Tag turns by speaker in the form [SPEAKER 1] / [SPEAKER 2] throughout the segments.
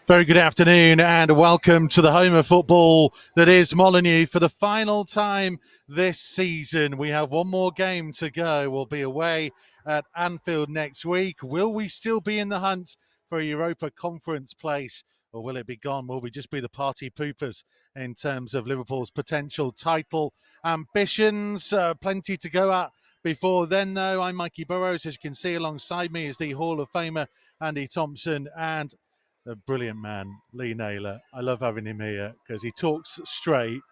[SPEAKER 1] Very good afternoon and welcome to the home of football that is Molineux. For the final time this season, we have one more game to go. We'll be away at Anfield next week. Will we still be in the hunt for a Europa Conference place, or will it be gone? Will we just be the party poopers in terms of Liverpool's potential title ambitions? Plenty to go at before then, though. I'm Mikey Burrows. As you can see alongside me is the Hall of Famer Andy Thompson and the brilliant man, Lee Naylor. I love having him here because he talks straight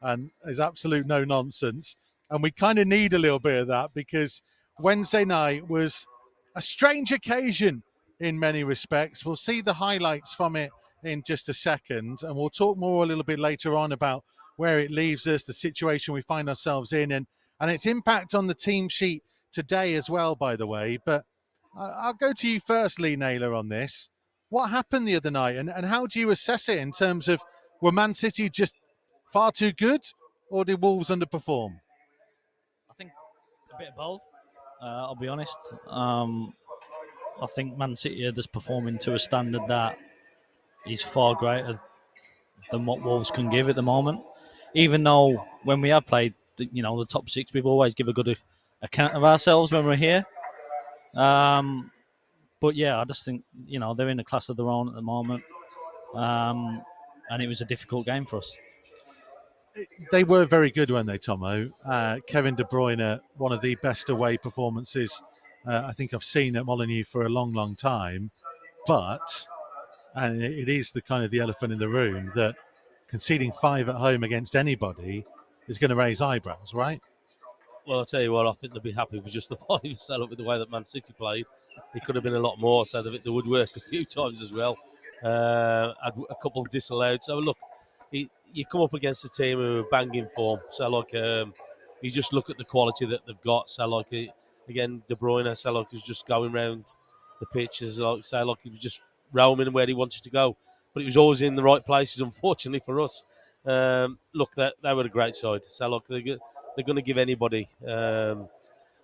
[SPEAKER 1] and is absolute no nonsense. And we kind of need a little bit of that because Wednesday night was a strange occasion in many respects. We'll see the highlights from it in just a second, and we'll talk more a little bit later on about where it leaves us, the situation we find ourselves in, and its impact on the team sheet today as well, by the way. But I'll go to you first, Lee Naylor, on this. What happened the other night, and how do you assess it in terms of, were Man City just far too good, or did Wolves underperform?
[SPEAKER 2] I think a bit of both. I'll be honest. I think Man City are just performing to a standard that is far greater than what Wolves can give at the moment. Even though when we have played, the top six, we've always give a good account of ourselves when we're here. But yeah, I just think they're in a class of their own at the moment, and it was a difficult game for us.
[SPEAKER 1] They were very good, weren't they, Tomo? Kevin De Bruyne, one of the best away performances I think I've seen at Molineux for a long, long time. But, and it is the kind of the elephant in the room, that conceding 5 at home against anybody is going to raise eyebrows, right?
[SPEAKER 3] Well, I'll tell you what, I think they'll be happy with just the 5 set up with the way that Man City played. It could have been a lot more, so the woodwork a few times as well. Had a couple disallowed. So, look, you come up against a team who are banging form. So, you just look at the quality that they've got. So, again, De Bruyne, so, was just going around the pitch, as he was just roaming where he wanted to go. But it was always in the right places, unfortunately, for us. They were a great side. So, they're going to give anybody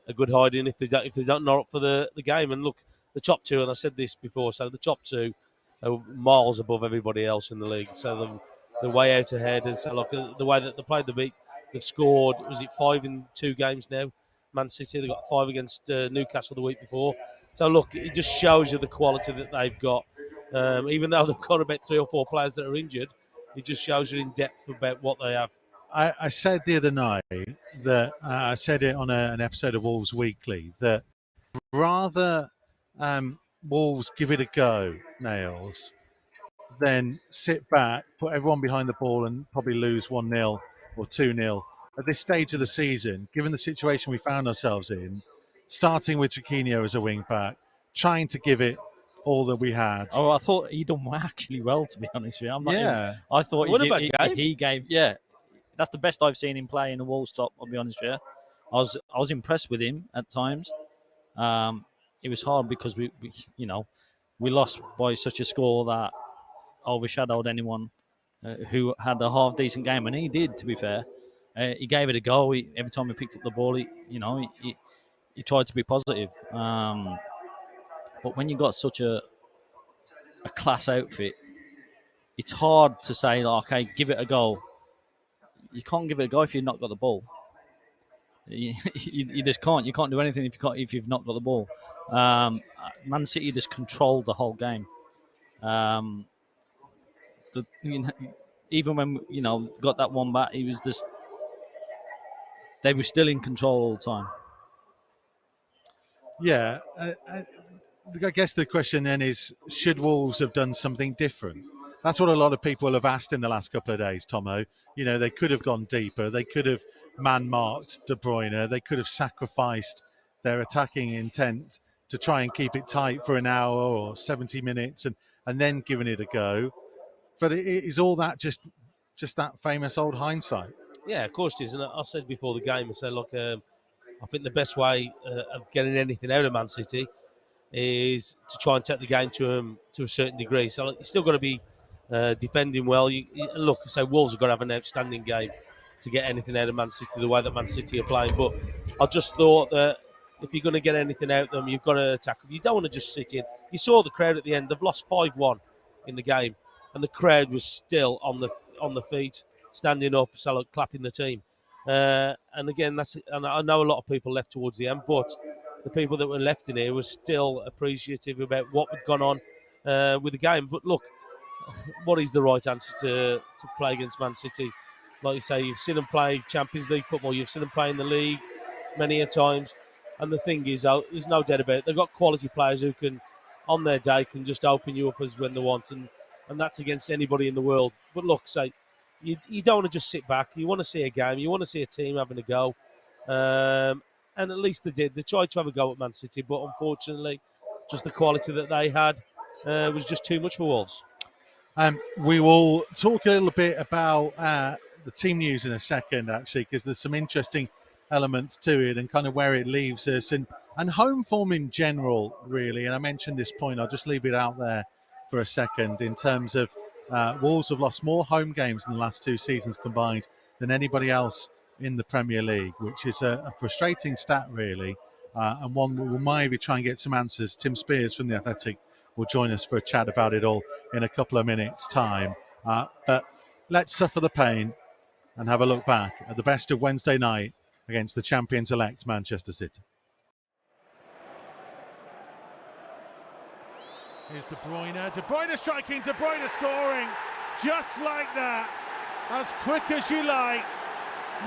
[SPEAKER 3] a good hiding if they don't know up for the game. And look, the top two, and I said this before, so the top two are miles above everybody else in the league. So the way out ahead is the way that they played the week. They've scored, was it 5 in 2 games now? Man City, they got 5 against Newcastle the week before. So look, it just shows you the quality that they've got. Even though they've got about 3 or 4 players that are injured, it just shows you in depth about what they have.
[SPEAKER 1] I said the other night that I said it on an episode of Wolves Weekly that rather Wolves give it a go, Nails, than sit back, put everyone behind the ball and probably lose 1-0 or 2-0. At this stage of the season, given the situation we found ourselves in, starting with Chiquinho as a wing back, trying to give it all that we had.
[SPEAKER 2] Oh, I thought he done actually well, to be honest with you.
[SPEAKER 1] I
[SPEAKER 2] thought
[SPEAKER 3] he
[SPEAKER 2] gave. That's the best I've seen him play in a Wolves top, I'll be honest with you. I was impressed with him at times. It was hard because we lost by such a score that overshadowed anyone who had a half decent game, and he did. To be fair, he gave it a go. Every time he picked up the ball, he tried to be positive. But when you got such a class outfit, it's hard to say, okay, give it a go. You can't give it a go if you've not got the ball. You just can't. You can't do anything if you've not got the ball. Man City just controlled the whole game. Even when got that one back, they were still in control all the time.
[SPEAKER 1] Yeah, I guess the question then is, should Wolves have done something different? That's what a lot of people have asked in the last couple of days, Tomo. They could have gone deeper. They could have man-marked De Bruyne. They could have sacrificed their attacking intent to try and keep it tight for an hour or 70 minutes and then given it a go. But it is all that just that famous old hindsight?
[SPEAKER 3] Yeah, of course it is. And I said before the game, I said, I think the best way of getting anything out of Man City is to try and take the game to a certain degree. So you're still got to be defending well. Look, I say Wolves have got to have an outstanding game to get anything out of Man City the way that Man City are playing. But I just thought that if you're going to get anything out of them, you've got to attack them. You don't want to just sit in. You saw the crowd at the end. They've lost 5-1. in the game, and the crowd was still on the feet, standing up, clapping the team. And again, and I know a lot of people left towards the end, but the people that were left in here were still appreciative about what had gone on with the game. But look, what is the right answer to play against Man City? Like you say, you've seen them play Champions League football, you've seen them play in the league many a times, and the thing is, there's no doubt about it, they've got quality players who can, on their day, can just open you up as when they want, and that's against anybody in the world. But look, say, you don't want to just sit back. You want to see a game. You want to see a team having a go. And at least they did. They tried to have a go at Man City, but unfortunately, just the quality that they had was just too much for Wolves.
[SPEAKER 1] We will talk a little bit about the team news in a second, actually, because there's some interesting elements to it and kind of where it leaves us and home form in general, really. And I mentioned this point, I'll just leave it out there for a second in terms of Wolves have lost more home games in the last 2 seasons combined than anybody else in the Premier League, which is a frustrating stat, really, and one we will maybe try and get some answers. Tim Spears from The Athletic will join us for a chat about it all in a couple of minutes' time. But let's suffer the pain and have a look back at the best of Wednesday night against the champions-elect Manchester City. Here's De Bruyne. De Bruyne striking, De Bruyne scoring. Just like that. As quick as you like.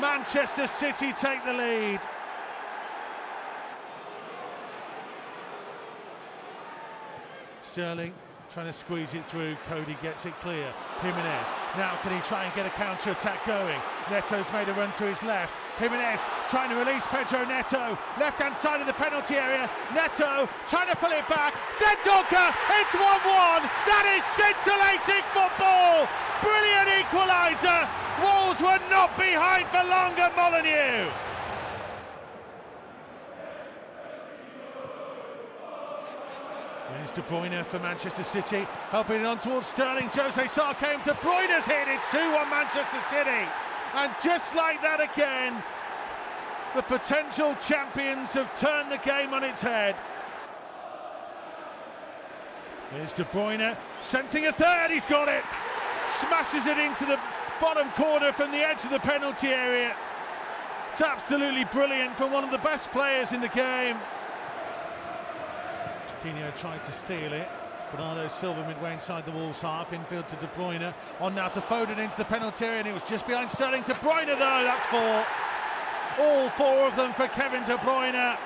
[SPEAKER 1] Manchester City take the lead. Sterling trying to squeeze it through. Cody gets it clear. Jimenez. Now can he try and get a counter-attack going? Neto's made a run to his left. Jimenez trying to release Pedro Neto. Left-hand side of the penalty area. Neto trying to pull it back. Dendoncker. It's 1-1. That is scintillating football. Brilliant equaliser. Wolves were not behind for long at Molineux. There's De Bruyne for Manchester City, helping it on towards Sterling. Jose Sarr came, De Bruyne's hit, it's 2-1 Manchester City. And just like that again, the potential champions have turned the game on its head. Here's De Bruyne, scenting a third, he's got it. Smashes it into the bottom corner from the edge of the penalty area. It's absolutely brilliant from one of the best players in the game. Coutinho tried to steal it. Bernardo Silva midway inside the Wolves half. Infield to De Bruyne. On now to Foden into the penalty area, and it was just behind Sterling. De Bruyne though, that's 4. All 4 of them for Kevin De Bruyne.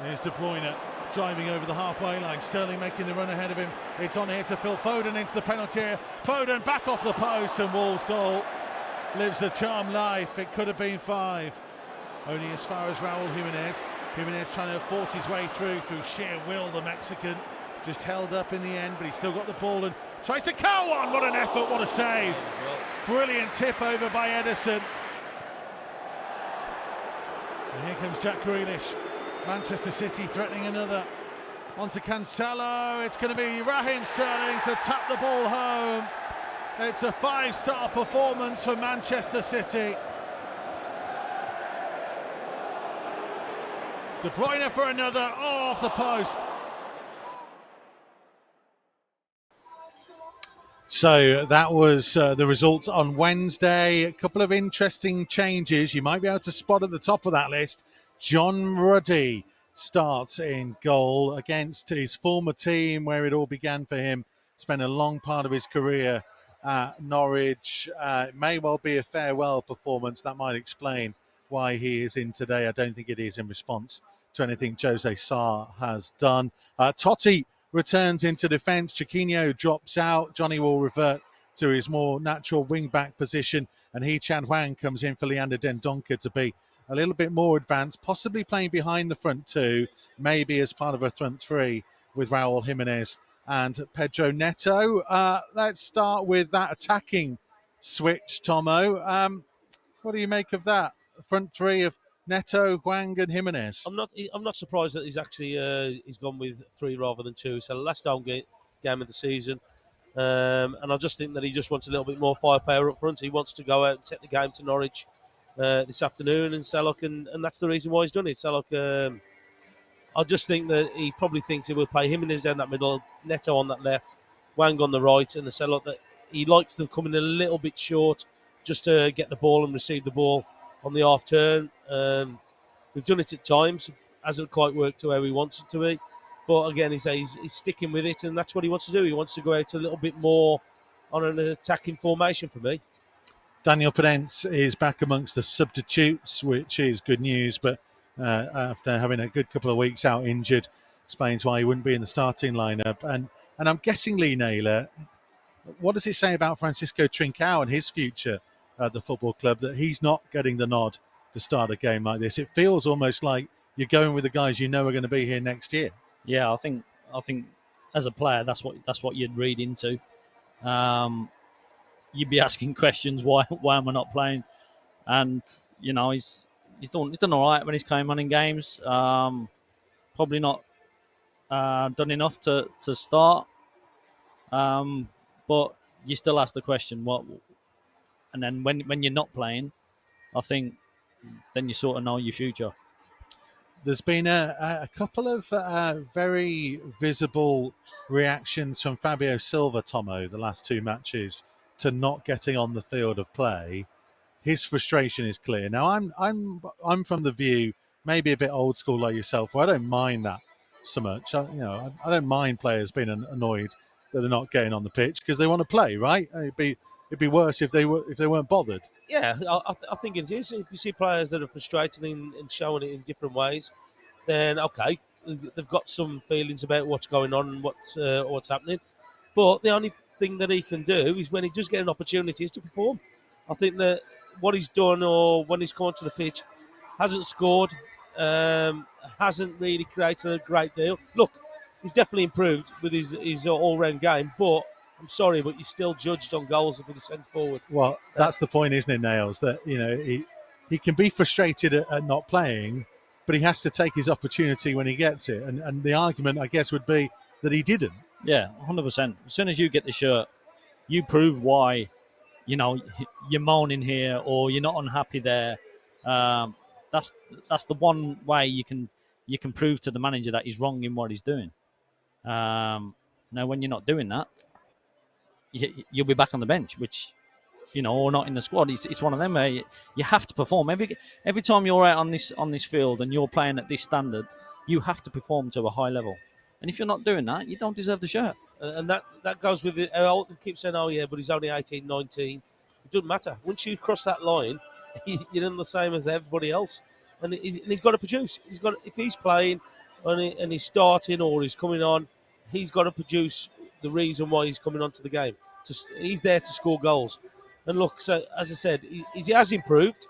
[SPEAKER 1] Here's De Bruyne driving over the halfway line. Sterling making the run ahead of him. It's on here to Phil Foden into the penalty area. Foden back off the post, and Wolves goal lives a charmed life. It could have been 5. Only as far as Raul Jimenez. Jimenez trying to force his way through sheer will, the Mexican. Just held up in the end, but he's still got the ball and tries to cut one. What an effort, what a save. Brilliant tip over by Ederson. And here comes Jack Grealish. Manchester City threatening another. Onto Cancelo. It's going to be Raheem Sterling to tap the ball home. It's a 5-star performance for Manchester City. De Bruyne for another, off the post. So that was the result on Wednesday. A couple of interesting changes. You might be able to spot at the top of that list. John Ruddy starts in goal against his former team where it all began for him. Spent a long part of his career at Norwich. It may well be a farewell performance. That might explain why he is in today. I don't think it is in response to anything Jose Sarr has done. Totti returns into defence. Chiquinho drops out. Johnny will revert to his more natural wing-back position. And Chan Huang comes in for Leander Dendoncker to be a little bit more advanced, possibly playing behind the front 2, maybe as part of a front 3 with Raul Jimenez and Pedro Neto. Let's start with that attacking switch, Tomo. What do you make of that? Front 3 of Neto, Huang and Jimenez.
[SPEAKER 3] I'm not surprised that he's actually he's gone with 3 rather than 2. So last home game of the season, and I just think that he just wants a little bit more firepower up front. He wants to go out and take the game to Norwich this afternoon, and Sellock, and that's the reason why he's done it. Sellock, I just think that he probably thinks he will play Jimenez down that middle, Neto on that left, Wang on the right, and the look that he likes them coming a little bit short just to get the ball and receive the ball on the half turn. We've done it at times, hasn't quite worked to where he wants it to be. But again, he's sticking with it, and that's what he wants to do. He wants to go out a little bit more on an attacking formation for me.
[SPEAKER 1] Daniel Penance is back amongst the substitutes, which is good news, but after having a good couple of weeks out injured, explains why he wouldn't be in the starting lineup. And I'm guessing, Lee Naylor, what does it say about Francisco Trincao and his future at the football club that he's not getting the nod to start a game like this? It feels almost like you're going with the guys you know are going to be here next year.
[SPEAKER 2] Yeah, I think as a player, that's what you'd read into. You'd be asking questions, why am I not playing? And he's done all right when he's came on in games. Probably not done enough to start. But you still ask the question, what? And then when you're not playing, I think then you sort of know your future.
[SPEAKER 1] There's been a couple of very visible reactions from Fabio Silva, Tomo, the last two matches, to not getting on the field of play. His frustration is clear. Now, I'm from the view, maybe a bit old school like yourself, where I don't mind that so much. I don't mind players being annoyed that they're not getting on the pitch because they want to play, right? It'd be worse if they weren't bothered.
[SPEAKER 3] Yeah, I think it is. If you see players that are frustrated and showing it in different ways, then okay, they've got some feelings about what's going on and what's happening. But the only thing that he can do is when he does get an opportunity is to perform. I think that what he's done or when he's come onto the pitch, hasn't scored, hasn't really created a great deal. Look, he's definitely improved with his all-round game, but I'm sorry, but you're still judged on goals if he's sent forward.
[SPEAKER 1] Well, that's the point, isn't it, Nails? That he can be frustrated at not playing, but he has to take his opportunity when he gets it. And the argument, I guess, would be that he didn't.
[SPEAKER 2] Yeah, 100%. As soon as you get the shirt, you prove why, you're moaning here or you're not unhappy there. That's the one way you can prove to the manager that he's wrong in what he's doing. Now, when you're not doing that, you'll be back on the bench, which, or not in the squad. It's one of them where you have to perform every time you're out on this field and you're playing at this standard. You have to perform to a high level, and if you're not doing that, you don't deserve the shirt.
[SPEAKER 3] And that goes with it. I keep saying, oh yeah, but he's only 18, 19. It doesn't matter. Once you cross that line, you're in the same as everybody else, and he's got to produce. If he's playing and he's starting or he's coming on, he's got to produce the reason why he's coming onto the game. He's there to score goals. And look, so as I said, he has improved,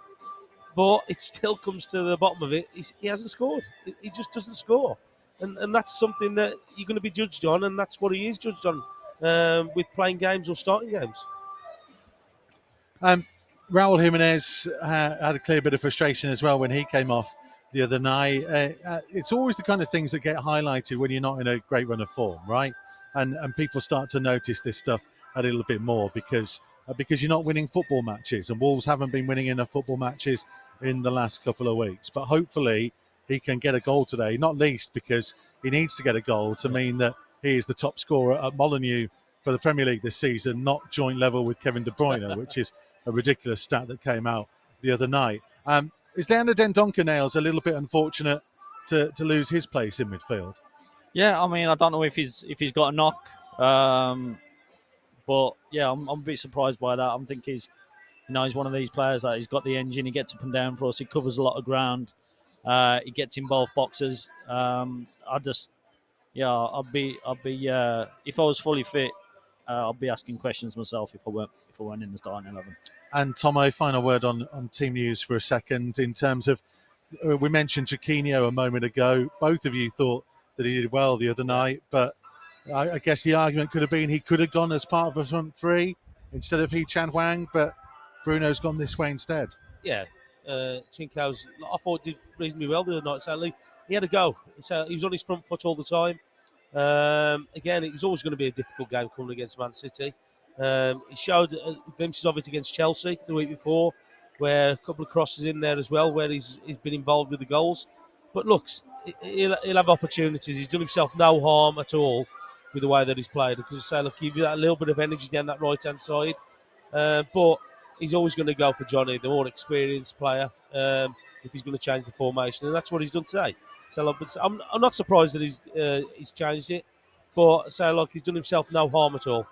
[SPEAKER 3] but it still comes to the bottom of it. He hasn't scored. He just doesn't score. And that's something that you're going to be judged on, and that's what he is judged on with playing games or starting games.
[SPEAKER 1] Raul Jimenez had a clear bit of frustration as well when he came off the other night. It's always the kind of things that get highlighted when you're not in a great run of form, right? And people start to notice this stuff a little bit more because you're not winning football matches, and Wolves haven't been winning enough football matches in the last couple of weeks. But hopefully he can get a goal today, not least because he needs to get a goal to mean that he is the top scorer at Molineux for the Premier League this season, not joint level with Kevin De Bruyne, which is a ridiculous stat that came out the other night. Is Leander Dendoncker, Nails, a little bit unfortunate to lose his place in midfield?
[SPEAKER 2] Yeah, I mean, I don't know if he's got a knock, but yeah, I'm a bit surprised by that. I'm thinking he's one of these players that he's got the engine. He gets up and down for us. He covers a lot of ground. He gets in both boxes. I'll be if I was fully fit, I'll be asking questions myself if I weren't in the starting 11.
[SPEAKER 1] And Tomo, final word on team news for a second. In terms of, we mentioned Chiquinho a moment ago. Both of you thought that he did well the other night, but I guess the argument could have been he could have gone as part of a front three instead of Hee-Chan Hwang, but Bruno's gone this way instead.
[SPEAKER 3] Yeah, Chinko's, I thought, did reasonably well the other night, sadly. He had a go. He was on his front foot all the time. Again, it was always going to be a difficult game coming against Man City. He showed glimpses of it against Chelsea the week before, where a couple of crosses in there as well, where he's been involved with the goals. But look, he'll have opportunities. He's done himself no harm at all with the way that he's played. Because I say, look, give you that little bit of energy down that right-hand side. But he's always going to go for Johnny, the more experienced player, if he's going to change the formation. And that's what he's done today. So look, I'm not surprised that he's changed it. But say, look, he's done himself no harm at all.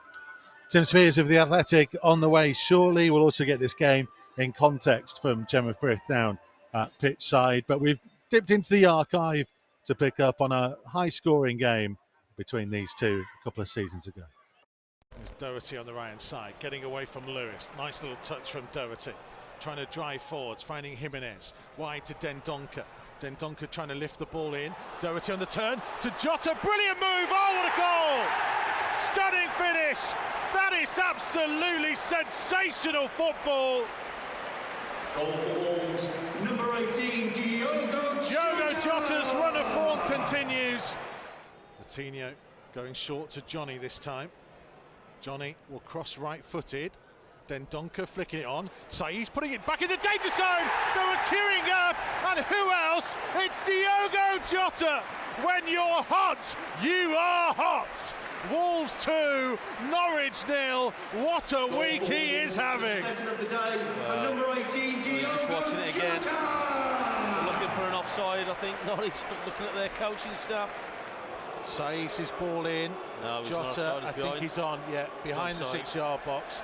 [SPEAKER 1] Tim Spears of The Athletic on the way shortly. We'll also get this game in context from Gemma Frith down at pitch side. But we've dipped into the archive to pick up on a high-scoring game between these two a couple of seasons ago.
[SPEAKER 4] There's Doherty on the right-hand side, getting away from Lewis. Nice little touch from Doherty. Trying to drive forwards, finding Jimenez. Wide to Dendoncker. Dendoncker trying to lift the ball in. Doherty on the turn to Jota. Brilliant move. Oh, what a goal! Stunning finish. That is absolutely sensational football.
[SPEAKER 5] Goal for Wolves, number 18, Diogo
[SPEAKER 4] Jota's run of form continues. Coutinho going short to Johnny this time. Johnny will cross right-footed. Dendoncker flicking it on. Saïs putting it back in the danger zone. They were queuing up, and who else? It's Diogo Jota. When you're hot, you are hot. Wolves 2, Norwich 0. What a week he is having.
[SPEAKER 5] Second of the day, number 18, Diogo
[SPEAKER 3] Just watching it again.
[SPEAKER 5] Jota.
[SPEAKER 3] Looking for an offside, I think. Norwich looking at their coaching staff.
[SPEAKER 4] Saïs' ball in.
[SPEAKER 3] No, he's not
[SPEAKER 4] Jota,
[SPEAKER 3] offside,
[SPEAKER 4] I
[SPEAKER 3] he's
[SPEAKER 4] think
[SPEAKER 3] behind.
[SPEAKER 4] he's on, yeah, behind the
[SPEAKER 3] onside.
[SPEAKER 4] 6-yard box.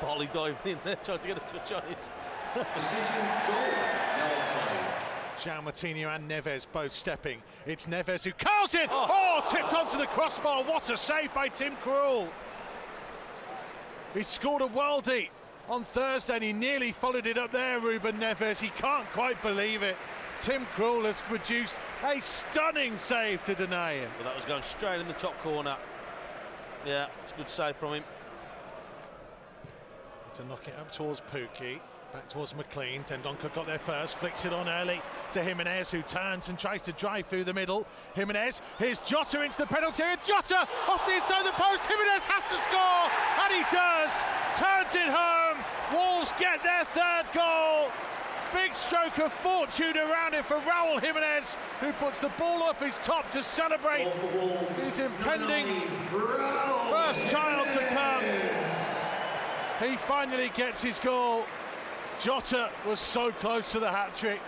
[SPEAKER 3] Bolly diving in there, trying to get a touch on it.
[SPEAKER 5] Decision, goal, no offside.
[SPEAKER 4] João Moutinho and Neves both stepping. It's Neves who curls it. Oh, tipped onto the crossbar. What a save by Tim Krul. He scored a worldie on Thursday and he nearly followed it up there, Ruben Neves. He can't quite believe it. Tim Krul has produced a stunning save to deny him.
[SPEAKER 3] Well, that was going straight in the top corner. Yeah, it's a good save from him.
[SPEAKER 4] To knock it up towards Pukki. Back towards McLean. Dendoncker got there first, flicks it on early to Jimenez, who turns and tries to drive through the middle. Jimenez, here's Jota into the penalty area. Jota off the inside of the post. Jimenez has to score, and he does. Turns it home. Wolves get their third goal. Big stroke of fortune around it for Raúl Jimenez, who puts the ball up his top to celebrate his impending first child to come. He finally gets his goal. Jota was so close to the hat-trick.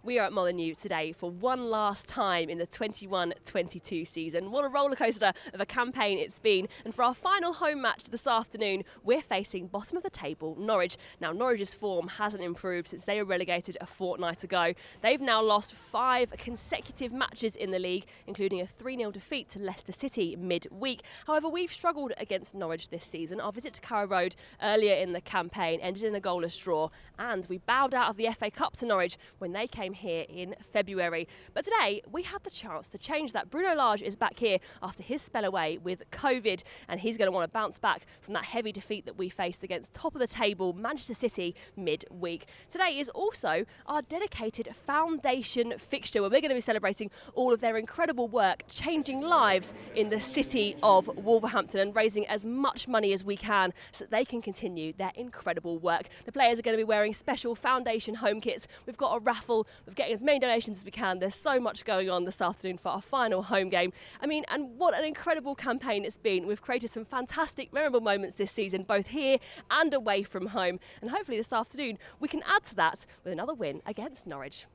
[SPEAKER 6] We are at Molineux today for one last time in the 21-22 season. What a rollercoaster of a campaign it's been. And for our final home match this afternoon, we're facing bottom of the table Norwich. Now, Norwich's form hasn't improved since they were relegated a fortnight ago. They've now lost 5 consecutive matches in the league, including a 3-0 defeat to Leicester City midweek. However, we've struggled against Norwich this season. Our visit to Carrow Road earlier in the campaign ended in a goalless draw, and we bowed out of the FA Cup to Norwich when they came here in February. But today we have the chance to change that. Bruno Lage is back here after his spell away with COVID, and he's going to want to bounce back from that heavy defeat that we faced against top of the table Manchester City midweek. Today is also our dedicated foundation fixture where we're going to be celebrating all of their incredible work changing lives in the city of Wolverhampton and raising as much money as we can so that they can continue their incredible work. The players are going to be wearing special foundation home kits. We've got a raffle of getting as many donations as we can. There's so much going on this afternoon for our final home game. I mean, and what an incredible campaign it's been. We've created some fantastic, memorable moments this season, both here and away from home. And hopefully this afternoon we can add to that with another win against Norwich.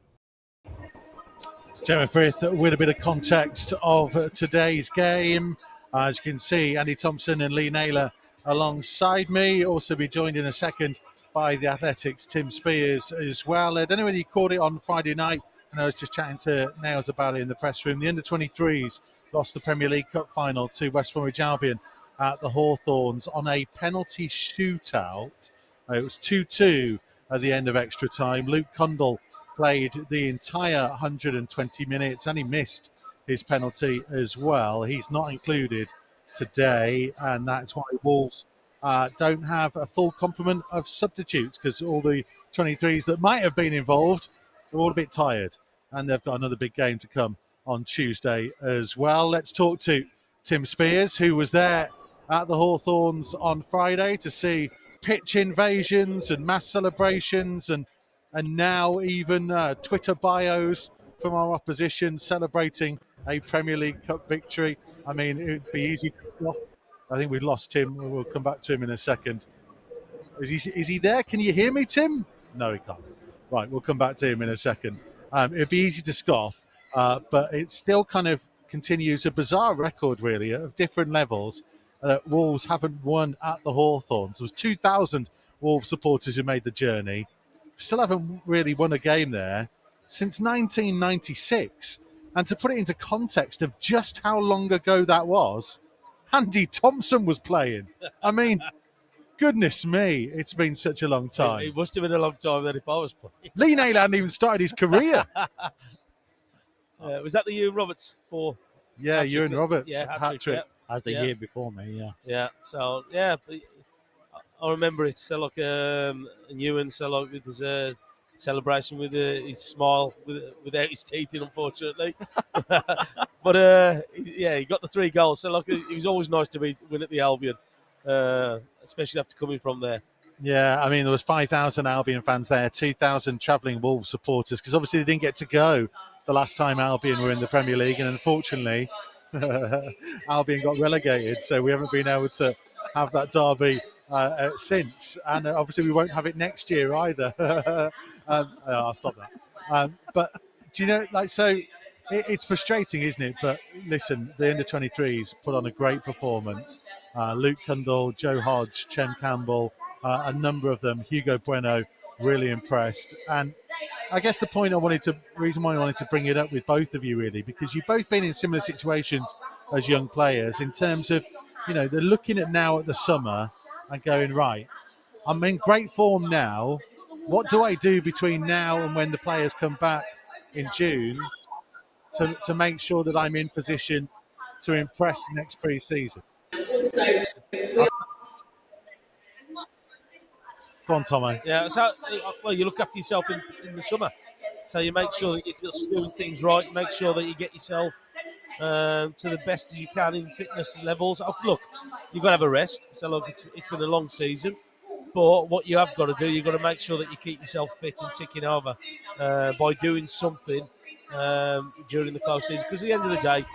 [SPEAKER 1] Gemma Frith with a bit of context of today's game. As you can see, Andy Thompson and Lee Naylor alongside me. Also be joined in a second by the Athletics' Tim Spears as well. I don't know whether you caught it on Friday night, and I was just chatting to Nails about it in the press room. The under-23s lost the Premier League Cup final to West Bromwich Albion at the Hawthorns on a penalty shootout. It was 2-2 at the end of extra time. Luke Cundall played the entire 120 minutes and he missed his penalty as well. He's not included today, and that's why Wolves don't have a full complement of substitutes, because all the 23s that might have been involved are all a bit tired, and they've got another big game to come on Tuesday as well. Let's talk to Tim Spears, who was there at the Hawthorns on Friday to see pitch invasions and mass celebrations and now even Twitter bios from our opposition, celebrating a Premier League Cup victory. I mean, it would be easy to score. I think we lost Tim. We'll come back to him in a second. Is he there? Can you hear me, Tim? No, he can't. Right, we'll come back to him in a second. It'd be easy to scoff, but it still kind of continues a bizarre record, really, of different levels. Wolves haven't won at the Hawthorns. There was 2,000 Wolves supporters who made the journey. Still haven't really won a game there since 1996. And to put it into context of just how long ago that was, Andy Thompson was playing. I mean, goodness me, it's been such a long time.
[SPEAKER 3] It must have been a long time then if I was playing.
[SPEAKER 1] Lee Naylor hadn't even started his career.
[SPEAKER 3] Was that the Ewan Roberts for?
[SPEAKER 1] Yeah,
[SPEAKER 3] hat-trick?
[SPEAKER 1] Ewan Roberts,
[SPEAKER 3] Yeah,
[SPEAKER 1] hat-trick.
[SPEAKER 2] As the
[SPEAKER 3] Yeah.
[SPEAKER 2] year before me, yeah.
[SPEAKER 3] Yeah. So yeah, I remember it. So like Ewan, so like with his celebration with his smile without his teeth in, unfortunately. But yeah, he got the 3 goals. So like it was always nice to win at the Albion, especially after coming from there.
[SPEAKER 1] Yeah, I mean, there was 5,000 Albion fans there, 2,000 travelling Wolves supporters, because obviously they didn't get to go the last time Albion were in the Premier League, and unfortunately, Albion got relegated, so we haven't been able to have that derby since, and obviously we won't have it next year either. I'll stop that. But do you know, like, so it's frustrating, isn't it? But listen, the under-23s put on a great performance. Luke Cundall, Joe Hodge, Chen Campbell, a number of them, Hugo Bueno, really impressed. And I guess the reason why I wanted to bring it up with both of you, really, because you've both been in similar situations as young players in terms of, they're looking at now at the summer and going, right, I'm in great form now. What do I do between now and when the players come back in June to make sure that I'm in position to impress next pre-season? Go on, Tomo.
[SPEAKER 3] Yeah, so well, you look after yourself in the summer. So you make sure that you're just doing things right. Make sure that you get yourself to the best as you can in fitness levels. Look, you've got to have a rest. So look, it's been a long season, but what you have got to do, you've got to make sure that you keep yourself fit and ticking over by doing something during the close season. Because at the end of the day,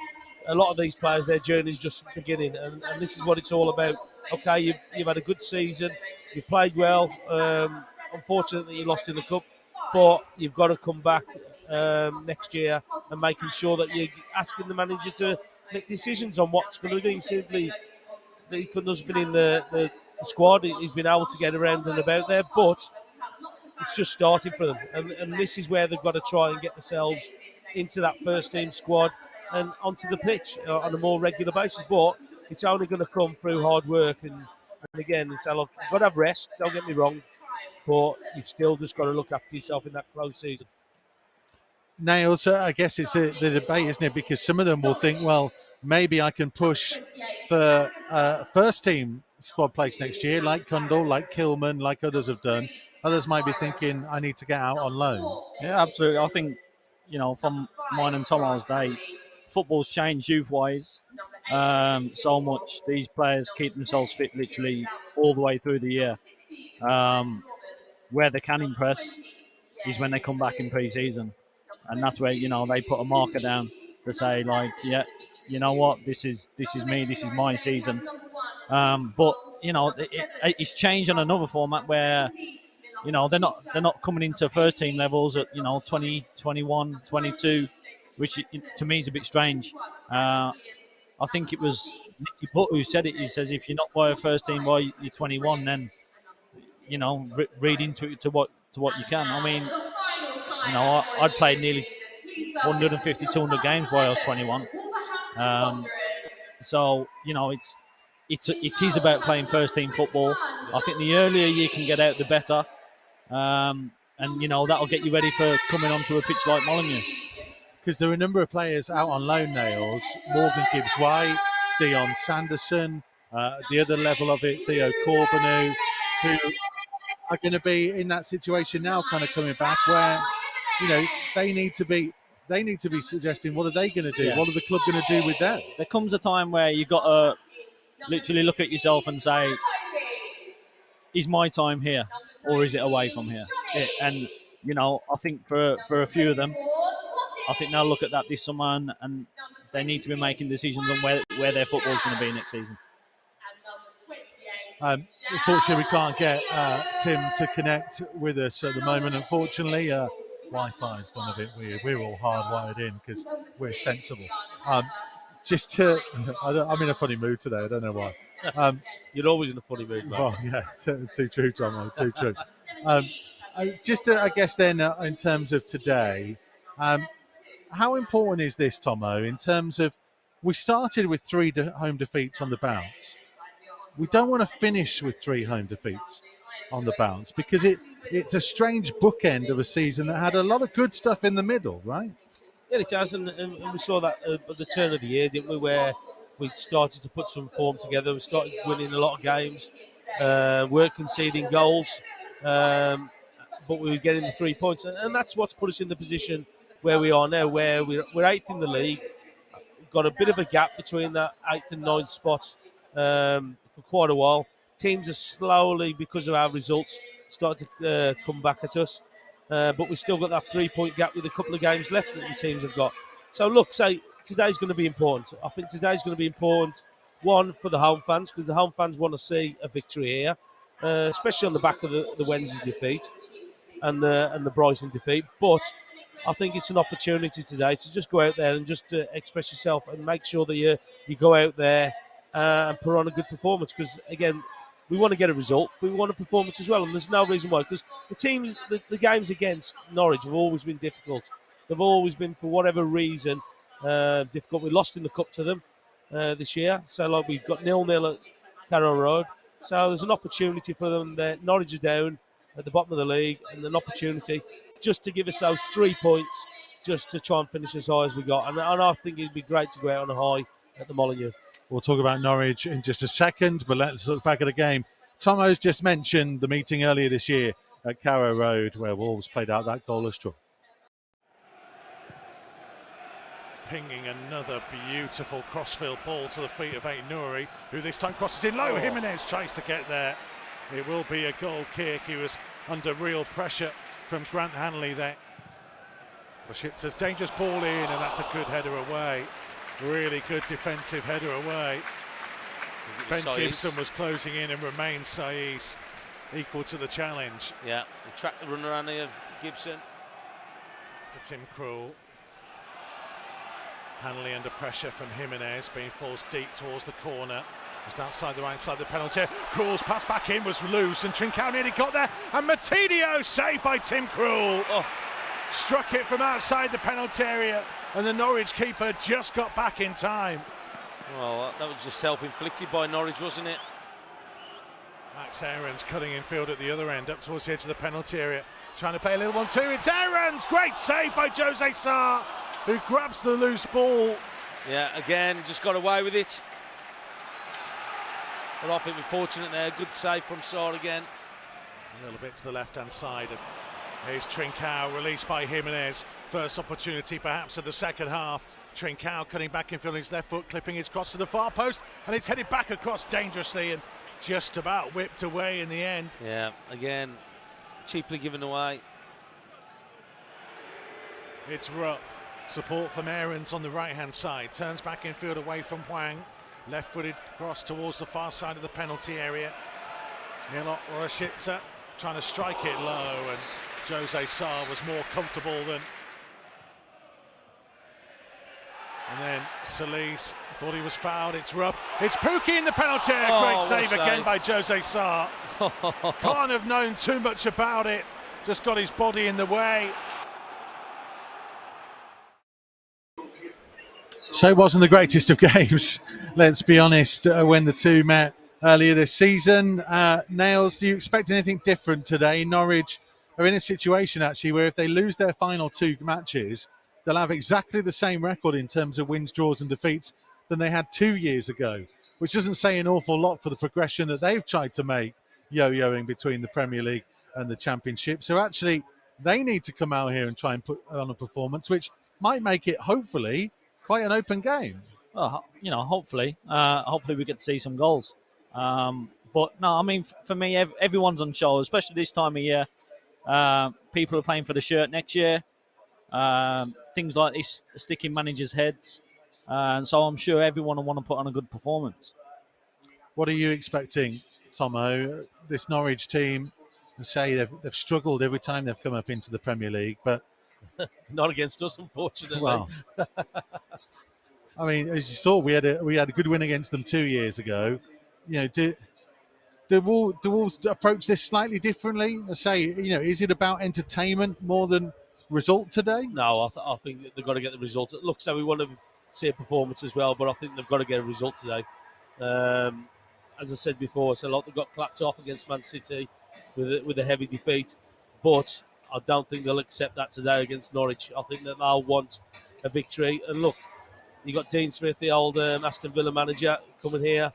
[SPEAKER 3] a lot of these players, their journey is just beginning, and this is what it's all about. Okay, you've had a good season, you played well. Unfortunately, you lost in the cup, but you've got to come back next year and making sure that you're asking the manager to make decisions on what's going to do. Simply, he couldn't have been in the squad. He's been able to get around and about there, but it's just starting for them, and this is where they've got to try and get themselves into that first team squad and onto the pitch on a more regular basis. But it's only going to come through hard work and again, so look, you've got to have rest, don't get me wrong, but you've still just got to look after yourself in that close season.
[SPEAKER 1] Nails, I guess it's the debate, isn't it? Because some of them will think, well, maybe I can push for first team squad place next year, like Cundall, like Kilman, like others have done. Others might be thinking, I need to get out on loan.
[SPEAKER 2] Yeah, absolutely. I think, from mine and Tomo's day, football's changed youth-wise so much. These players keep themselves fit literally all the way through the year. Where they can impress is when they come back in pre-season. And that's where, they put a marker down to say, like, yeah, you know what, this is me, this is my season. But, it's changed on another format where, they're not coming into first team levels at 20, 21, 22, which to me is a bit strange. I think it was Nicky Butt who said it. He says if you're not by a first team by you're 21, then read into it to what you can. I mean, I'd played nearly 150, 200 games while I was 21. So it is about playing first team football. I think the earlier you can get out, the better. And that'll get you ready for coming onto a pitch like Molineux.
[SPEAKER 1] Because there are a number of players out on loan, Nails. Morgan Gibbs-White, Dion Sanderson, the other level of it, Theo Corbeanu, who are going to be in that situation now, kind of coming back, where they need to be suggesting what are they going to do? Yeah. What are the club going to do with them?
[SPEAKER 2] There comes a time where you've got to literally look at yourself and say, is my time here or is it away from here? And I think for a few of them, I think they'll look at that this summer and they need to be making decisions on where their football is going to be next season.
[SPEAKER 1] Unfortunately, we can't get Tim to connect with us at the moment. Unfortunately, Wi-Fi has gone a bit weird. We're all hardwired in because we're sensible. I'm in a funny mood today. I don't know why.
[SPEAKER 3] You're always in a funny mood, mate.
[SPEAKER 1] Well, yeah, too true, Tom. Too true. I guess then, in terms of today, how important is this, Tomo? In terms of, we started with 3 home defeats on the bounce. We don't want to finish with 3 home defeats on the bounce because it's a strange bookend of a season that had a lot of good stuff in the middle, right?
[SPEAKER 3] Yeah, it has, and we saw that at the turn of the year, didn't we, where we started to put some form together. We started winning a lot of games, weren't conceding goals, but we were getting the 3 points, and that's what's put us in the position where we are now, where we're 8th in the league. We've got a bit of a gap between that 8th and 9th spot for quite a while. Teams are slowly, because of our results, starting to come back at us. But we've still got that 3-point gap with a couple of games left that the teams have got. So look, today's going to be important. I think today's going to be important, one, for the home fans, because the home fans want to see a victory here, especially on the back of the Wednesday defeat and the Brighton defeat. But I think it's an opportunity today to just go out there and just express yourself and make sure that you go out there and put on a good performance, because again, we want to get a result, but we want a performance as well, and there's no reason why, because the games against Norwich have always been difficult. They've always been, for whatever reason, difficult. We lost in the cup to them this year, so like we've got 0-0 at Carrow Road, so there's an opportunity for them there. Norwich are down at the bottom of the league, and an opportunity just to give us those 3 points, just to try and finish as high as we got, and I think it'd be great to go out on a high at the Molineux.
[SPEAKER 1] We'll talk about Norwich in just a second, but let's look back at the game. Tomo's just mentioned the meeting earlier this year at Carrow Road where Wolves played out that goalless draw.
[SPEAKER 4] Pinging another beautiful crossfield ball to the feet of Aït-Nouri, who this time crosses in low. Jimenez tries to get there. It will be a goal kick. He was under real pressure from Grant Hanley there. Rashica's dangerous ball in, and that's a good header away. Really good defensive header away. Ben Gibson was closing in, and remains Saiz equal to the challenge.
[SPEAKER 3] Yeah, he tracked the runner on of Gibson.
[SPEAKER 4] To Tim Krul. Hanley under pressure from Jimenez, being forced deep towards the corner. Just outside the right side of the penalty. Krul's pass back in was loose, and Trincao nearly got there. And Matinho saved by Tim Krul. Struck it from outside the penalty area, and the Norwich keeper just got back in time.
[SPEAKER 3] Well, that was just self-inflicted by Norwich, wasn't it?
[SPEAKER 4] Max Aarons cutting in field at the other end, up towards the edge of the penalty area, trying to play a little 1-2. It's Aarons! Great save by Jose Sarr, who grabs the loose ball.
[SPEAKER 3] Yeah, again, just got away with it. But I think we're fortunate there. Good save from Sarr again.
[SPEAKER 4] A little bit to the left-hand side. And here's Trincao, released by Jimenez. First opportunity perhaps of the second half. Trincao cutting back in field, his left foot, clipping his cross to the far post, and it's headed back across dangerously and just about whipped away in the end.
[SPEAKER 3] Yeah, again, cheaply given away.
[SPEAKER 4] It's Rupp. Support from Aarons on the right-hand side. Turns back in field away from Hwang. Left-footed cross towards the far side of the penalty area. Milot Rashica trying to strike it low, and Jose Sarr was more comfortable than. And then Solis thought he was fouled. It's Rupp. It's Pukki in the penalty area. Great save again by Jose Sarr. Can't have known too much about it. Just got his body in the way.
[SPEAKER 1] So it wasn't the greatest of games, let's be honest, when the two met earlier this season. Nails, do you expect anything different today? Norwich are in a situation actually where if they lose their final 2 matches, they'll have exactly the same record in terms of wins, draws and defeats than they had 2 years ago, which doesn't say an awful lot for the progression that they've tried to make, yo-yoing between the Premier League and the Championship. So actually, they need to come out here and try and put on a performance which might make it, hopefully, quite an open game.
[SPEAKER 2] Well, you know, hopefully we get to see some goals. But no, I mean, for me, everyone's on show, especially this time of year. People are playing for the shirt next year. Things like this stick in managers' heads, and so I'm sure everyone will want to put on a good performance.
[SPEAKER 1] What are you expecting, Tomo? This Norwich team, say they've struggled every time they've come up into the Premier League, but
[SPEAKER 3] Not against us, unfortunately.
[SPEAKER 1] well, I mean, as you saw, we had a good win against them 2 years ago. You know, do Wolves approach this slightly differently? I say, is it about entertainment more than result today?
[SPEAKER 3] No, I think they've got to get the result. Look, so we want to see a performance as well, but I think they've got to get a result today. As I said before, it's a lot that got clapped off against Man City with a heavy defeat, but I don't think they'll accept that today against Norwich. I think that they'll want a victory. And look, you got Dean Smith, the old Aston Villa manager, coming here.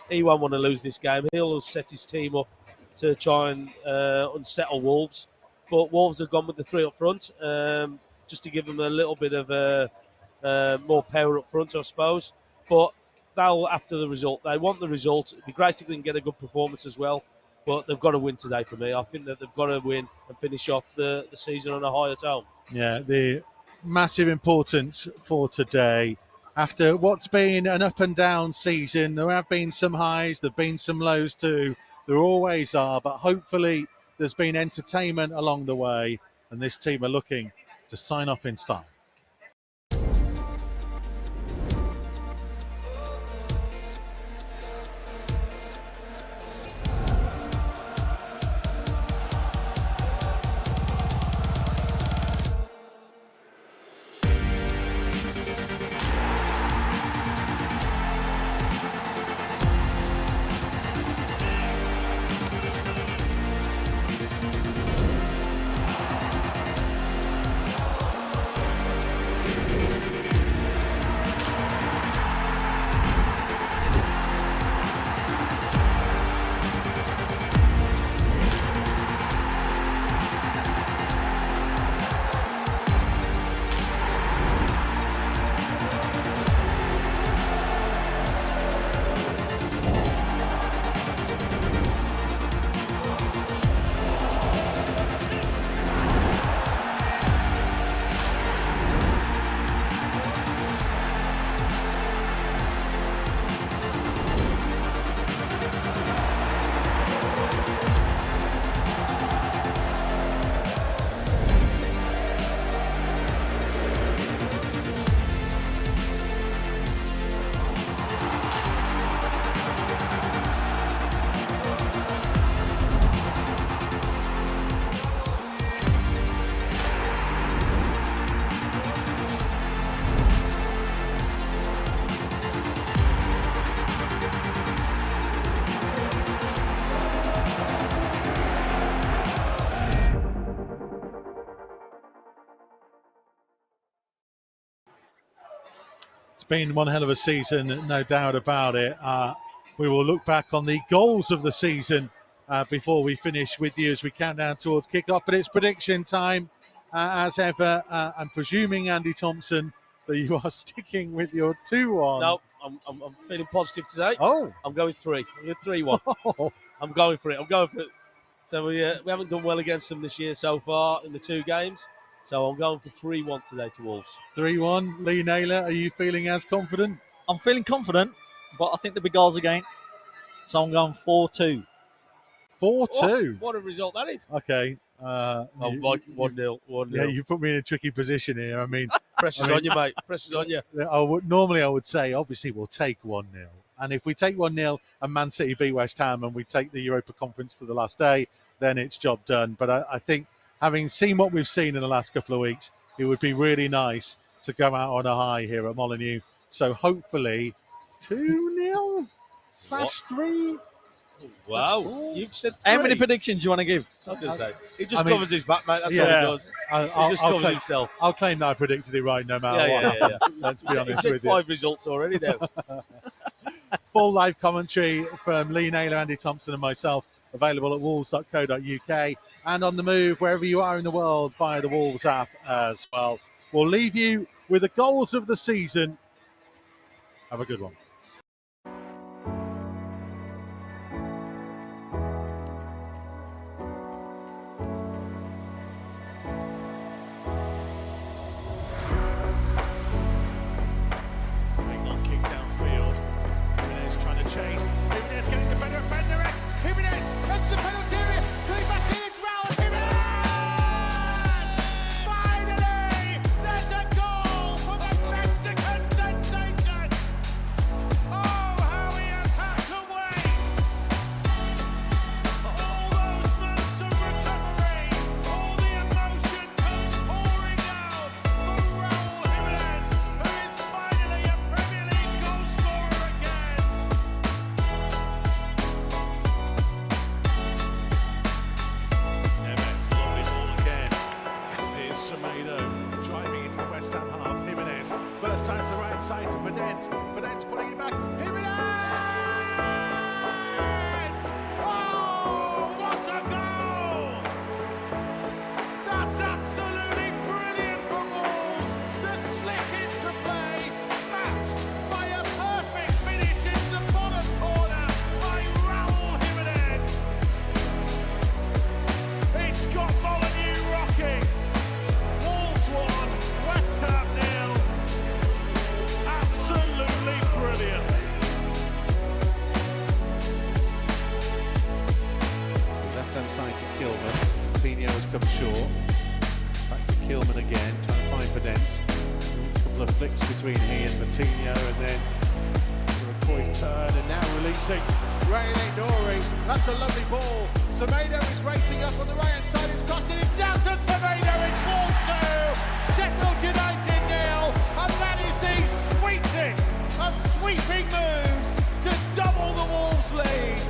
[SPEAKER 3] He won't want to lose this game. He'll set his team up to try and unsettle Wolves. But Wolves have gone with the three up front, just to give them a little bit of more power up front, I suppose. But they'll, after the result, they want the result. It'd be great if they can get a good performance as well. But they've got to win today for me. I think that they've got to win and finish off the season on a higher tone.
[SPEAKER 1] Yeah, the massive importance for today. After what's been an up and down season, there have been some highs, there have been some lows too. There always are, but hopefully there's been entertainment along the way, and this team are looking to sign off in style. It's been one hell of a season, no doubt about it. We will look back on the goals of the season before we finish with you as we count down towards kick-off. But it's prediction time, as ever. I'm presuming, Andy Thompson, that you are sticking with your 2-1.
[SPEAKER 3] No, I'm feeling positive today.
[SPEAKER 1] Oh.
[SPEAKER 3] I'm going 3. I'm going 3-1.
[SPEAKER 1] Oh.
[SPEAKER 3] I'm going for it. So we haven't done well against them this year so far in the 2 games. So I'm going for 3-1 today to Wolves.
[SPEAKER 1] 3-1. Lee Naylor, are you feeling as confident?
[SPEAKER 2] I'm feeling confident, but I think there'll be goals against. So I'm going 4-2.
[SPEAKER 1] 4-2.
[SPEAKER 3] What a result that is.
[SPEAKER 1] Okay.
[SPEAKER 3] 1-0. 1-0.
[SPEAKER 1] Yeah, you put me in a tricky position here. I mean,
[SPEAKER 3] pressure's on you, mate. Pressure's on you.
[SPEAKER 1] Normally I would say, obviously, we'll take 1-0. And if we take 1-0 and Man City beat West Ham and we take the Europa Conference to the last day, then it's job done. But I think, having seen what we've seen in the last couple of weeks, it would be really nice to go out on a high here at Molineux. So hopefully 2-0/3.
[SPEAKER 3] Wow. You've said 3.
[SPEAKER 2] How many predictions do you want to give?
[SPEAKER 3] I was going to say. He just covers his back, mate. That's all he does. He just covers himself.
[SPEAKER 1] I'll claim that I predicted it right no matter what happens. Let's be honest with you.
[SPEAKER 3] 5 results already now.
[SPEAKER 1] Full live commentary from Lee Naylor, Andy Thompson and myself, available at wolves.co.uk and on the move wherever you are in the world via the Wolves app as well. We'll leave you with the goals of the season. Have a good one.
[SPEAKER 4] inside to Pedence. Pedence putting it back. Jimenez! Oh, what a goal! That's absolutely brilliant from Wolves. The slick into play, matched by a perfect finish in the bottom corner by Raúl Jimenez. It's got Molineux rocking. Wolves 1, West Ham 0. Absolutely brilliant.
[SPEAKER 1] Left-hand side to Kilman. Coutinho has come short. Back to Kilman again, trying to find Pedence. A couple of flicks between he and Coutinho, and then a quick turn, and now releasing Ray Nori. That's a lovely ball. Semedo is racing up on the right-hand side. It's costing. It's Nelson Semedo. It's Wolves 2, Sheffield United 0, and that is the sweetest of sweeping moves to double the Wolves lead.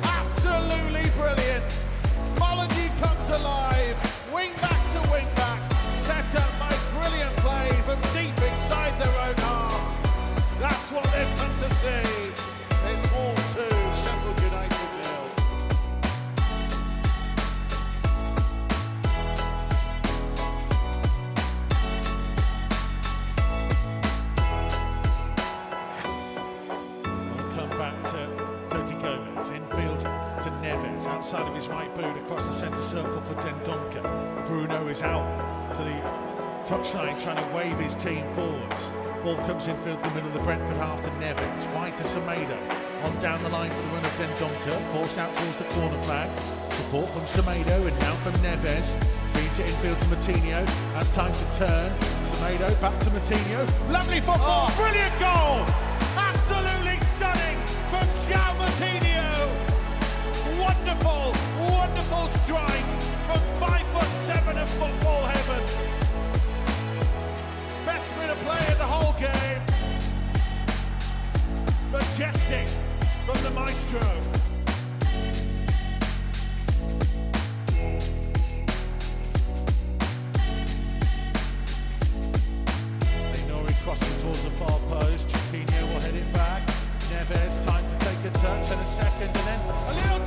[SPEAKER 1] Absolutely brilliant. Molineux comes alive. Wing back to wing back. Set up by brilliant play from deep inside their own half. That's what they've come to see. It's Wolves 2, Sheffield United 0.
[SPEAKER 4] We'll come back to Toti Gomez, infield to Neves, outside of his right boot, across the centre circle for Dendoncker. Bruno is out to the touchline, trying to wave his team forwards. Ball comes infield to the middle of the Brentford half to Neves, wide to Semedo, on down the line for the run of Dendoncker, forced out towards the corner flag. Support from Semedo and now from Neves. Feeds it infield to Matinho, has time to turn. Semedo back to Matinho. Lovely football, brilliant goal! Absolutely stunning from João Matinho. Wonderful, wonderful strike from 5'7" of football heaven. Best bit of play in the whole game. Majestic from the maestro. Norwich crossing towards the far post. Coutinho will head it back. Neves, time to take a touch and a second, and then a little